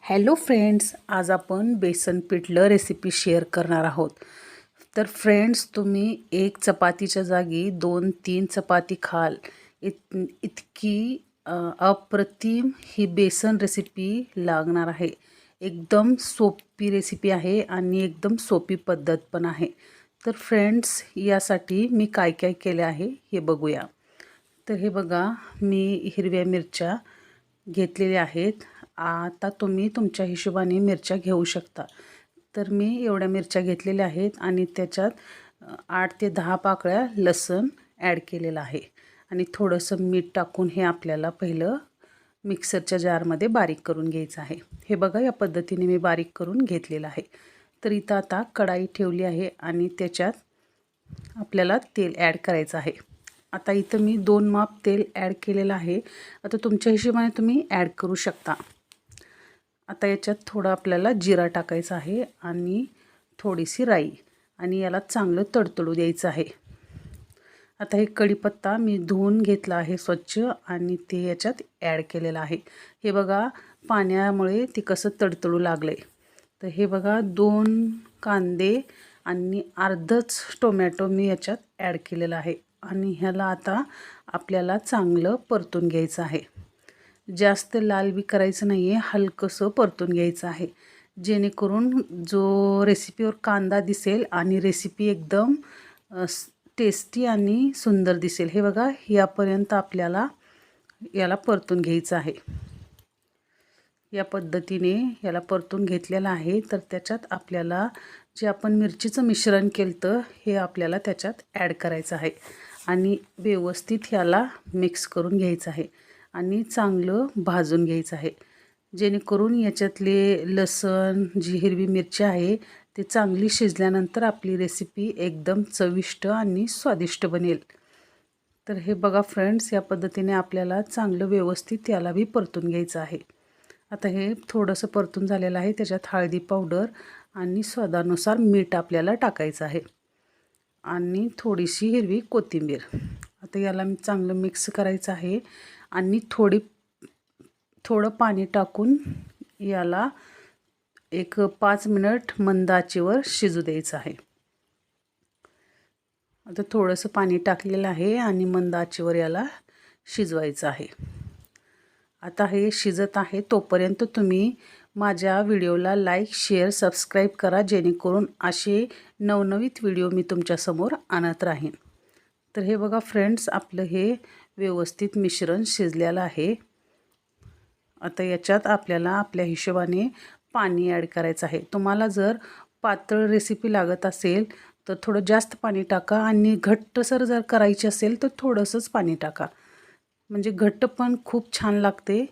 Hello friends, आज आपण बेसन पिठलं रेसिपी शेअर करणार आहोत. तर फ्रेंड्स, तुम्ही एक चपातीच्या जागी 2-3 चपाती खाल इतकी अप्रतिम ही बेसन रेसिपी लागणार आहे. एकदम सोपी रेसिपी आहे आणि एकदम सोपी पद्धत पण आहे. तर फ्रेंड्स, यासाठी मी काय काय केले आहे हे बघूया. तर हे बघा, मी हिरव्या मिरच्या घेतलेल्या आहेत. आता तुम्ही तुमच्या हिशोबाने मिरच्या घेऊ शकता. तर मी एवढ्या मिरच्या घेतलेल्या आहेत आणि त्याच्यात 8 ते 10 पाकळ्या लसूण ॲड केलेला आहे आणि थोडंसं मीठ टाकून हे आपल्याला पहिलं मिक्सरच्या जारमध्ये बारीक करून घ्यायचं आहे. हे बघा, या पद्धतीने मी बारीक करून घेतलेलं आहे. तर इथं आता कढाई ठेवली आहे आणि त्याच्यात आपल्याला तेल ॲड करायचं आहे. आता इथं मी 2 माप तेल ॲड केलेलं आहे. आता तुमच्या हिशोबाने तुम्ही ॲड करू शकता. आता याच्यात थोडं आपल्याला जिरा टाकायचा आहे आणि थोडीशी राई आणि याला चांगलं तडतडू द्यायचं आहे. आता हे कढीपत्ता मी धुवून घेतला आहे स्वच्छ आणि ते याच्यात ॲड केलेलं आहे. हे बघा, पाण्यामुळे ते कसं तडतडू लागलं आहे. तर हे बघा, 2 कांदे आणि अर्धच टोमॅटो मी याच्यात ॲड केलेलं आहे आणि ह्याला आता आपल्याला चांगलं परतून घ्यायचं आहे. जास्त लाल बी करायचं नाही आहे, हलकंसं परतून घ्यायचं आहे, जेणेकरून जो रेसिपीवर कांदा दिसेल आणि रेसिपी एकदम टेस्टी आणि सुंदर दिसेल. हे बघा, यापर्यंत आपल्याला याला परतून घ्यायचं आहे. या पद्धतीने याला परतून घेतलेलं आहे. तर त्याच्यात आपल्याला जे आपण मिरचीचं मिश्रण केलं हे आपल्याला त्याच्यात ॲड करायचं आहे आणि व्यवस्थित याला मिक्स करून घ्यायचं आहे आणि चांगलं भाजून घ्यायचं आहे, जेणेकरून याच्यातले लसूण जी हिरवी मिरची आहे ते चांगली शिजल्यानंतर आपली रेसिपी एकदम चविष्ट आणि स्वादिष्ट बनेल. तर हे बघा फ्रेंड्स, या पद्धतीने आपल्याला चांगलं व्यवस्थित याला बी परतून घ्यायचं आहे. आता हे थोडंसं परतून झालेलं आहे. त्याच्यात हळदी पावडर आणि स्वादानुसार मीठ आपल्याला टाकायचं आहे आणि थोडीशी हिरवी कोथिंबीर. आता याला चांगलं मिक्स करायचं आहे आणि थोडं पाणी टाकून याला एक 5 मिनिट मंद आचेवर शिजू द्यायचं आहे. आता थोडंसं पाणी टाकलेलं आहे आणि मंद आचेवर याला शिजवायचं आहे. आता हे शिजत आहे तोपर्यंत तुम्ही माझ्या व्हिडिओला लाईक, शेअर, सबस्क्राईब करा, जेणेकरून असे नवनवीन व्हिडिओ मी तुमच्यासमोर आणत राहीन. तर हे बघा फ्रेंड्स, आपलं हे व्यवस्थित मिश्रण शिजलेलं आहे. आता याच्यात आपल्याला आपल्या हिशोबाने पाणी ॲड करायचं आहे. तुम्हाला जर पातळ रेसिपी लागत असेल तर थोडं जास्त पाणी टाका आणि घट्टसर जर करायची असेल तर थोडंसंच पाणी टाका, म्हणजे घट्ट पण खूप छान लागते.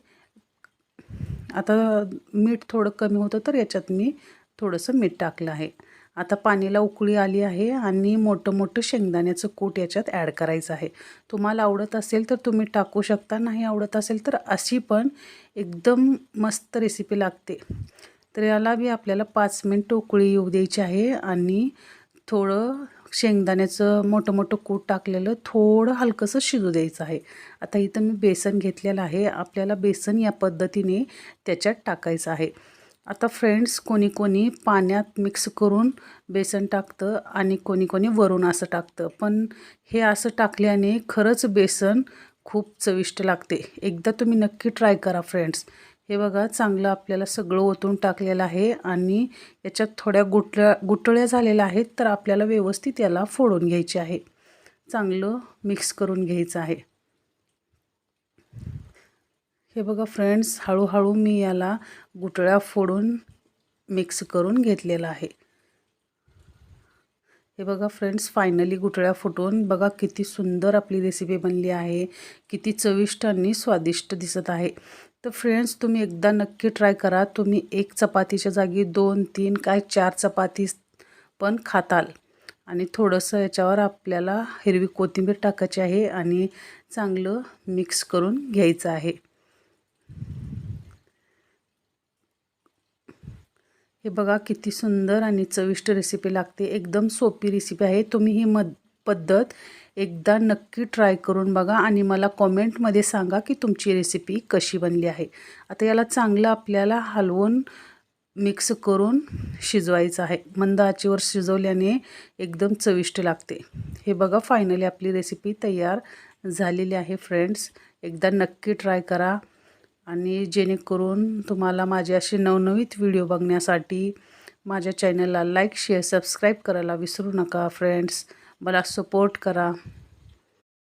आता मीठ थोडं कमी होतं तर याच्यात मी थोडंसं मीठ टाकलं आहे. आता पाणीला उकळी आली आहे आणि मोठं शेंगदाण्याचं कूट याच्यात ॲड करायचं आहे. तुम्हाला आवडत असेल तर तुम्ही टाकू शकता, नाही आवडत असेल तर अशी पण एकदम मस्त रेसिपी लागते. तर याला बी आपल्याला 5 मिनिट उकळी येऊ द्यायची आहे आणि थोडं शेंगदाण्याचं मोठं कूट टाकलेलं थोडं हलकंसं शिजू द्यायचं आहे. आता इथं मी बेसन घेतलेलं आहे. आपल्याला बेसन या पद्धतीने त्याच्यात टाकायचं आहे. आता फ्रेंड्स, कोणी पाण्यात मिक्स करून बेसन टाकतं आणि कोणी वरून असं टाकतं, पण हे असं टाकल्याने खरंच बेसन खूप चविष्ट लागते. एकदा तुम्ही नक्की ट्राय करा फ्रेंड्स. हे बघा, चांगलं आपल्याला सगळं ओतून टाकलेलं आहे आणि याच्यात थोड्या गुठळ्या झालेल्या आहेत. तर आपल्याला व्यवस्थित याला फोडून घ्यायचे आहे, चांगलं मिक्स करून घ्यायचं आहे. हे बघा फ्रेंड्स, हळूहळू मी याला गुठळ्या फोडून मिक्स करून घेतलेला आहे. हे बघा फ्रेंड्स, फायनली गुठळ्या फुटून बघा किती सुंदर आपली रेसिपी बनली आहे, किती चविष्ट आणि स्वादिष्ट दिसत आहे. तर फ्रेंड्स, तुम्ही एकदा नक्की ट्राय करा. तुम्ही एक चपातीच्या जागी 2-3 काय 4 चपाती पण खाताल. आणि थोडंसं याच्यावर आपल्याला हिरवी कोथिंबीर टाकायची आहे आणि चांगलं मिक्स करून घ्यायचं आहे. हे बघा किती सुंदर आणि चविष्ट रेसिपी लागते. एकदम सोपी रेसिपी आहे. तुम्ही ही पद्धत एकदा नक्की ट्राय करून बघा आणि मला कॉमेंटमध्ये सांगा की तुमची रेसिपी कशी बनली आहे. आता याला चांगलं आपल्याला हलवून मिक्स करून शिजवायचं आहे. मंद आचेवर शिजवल्याने एकदम चविष्ट लागते. हे बघा फायनली आपली रेसिपी तयार झालेली आहे फ्रेंड्स. एकदा नक्की ट्राय करा आणि जेणेकरून तुम्हाला माझे असे नवनवीन व्हिडिओ बघण्यासाठी माझ्या चॅनलला लाईक शेअर सबस्क्राईब करायला विसरू नका फ्रेंड्स. मला सपोर्ट करा.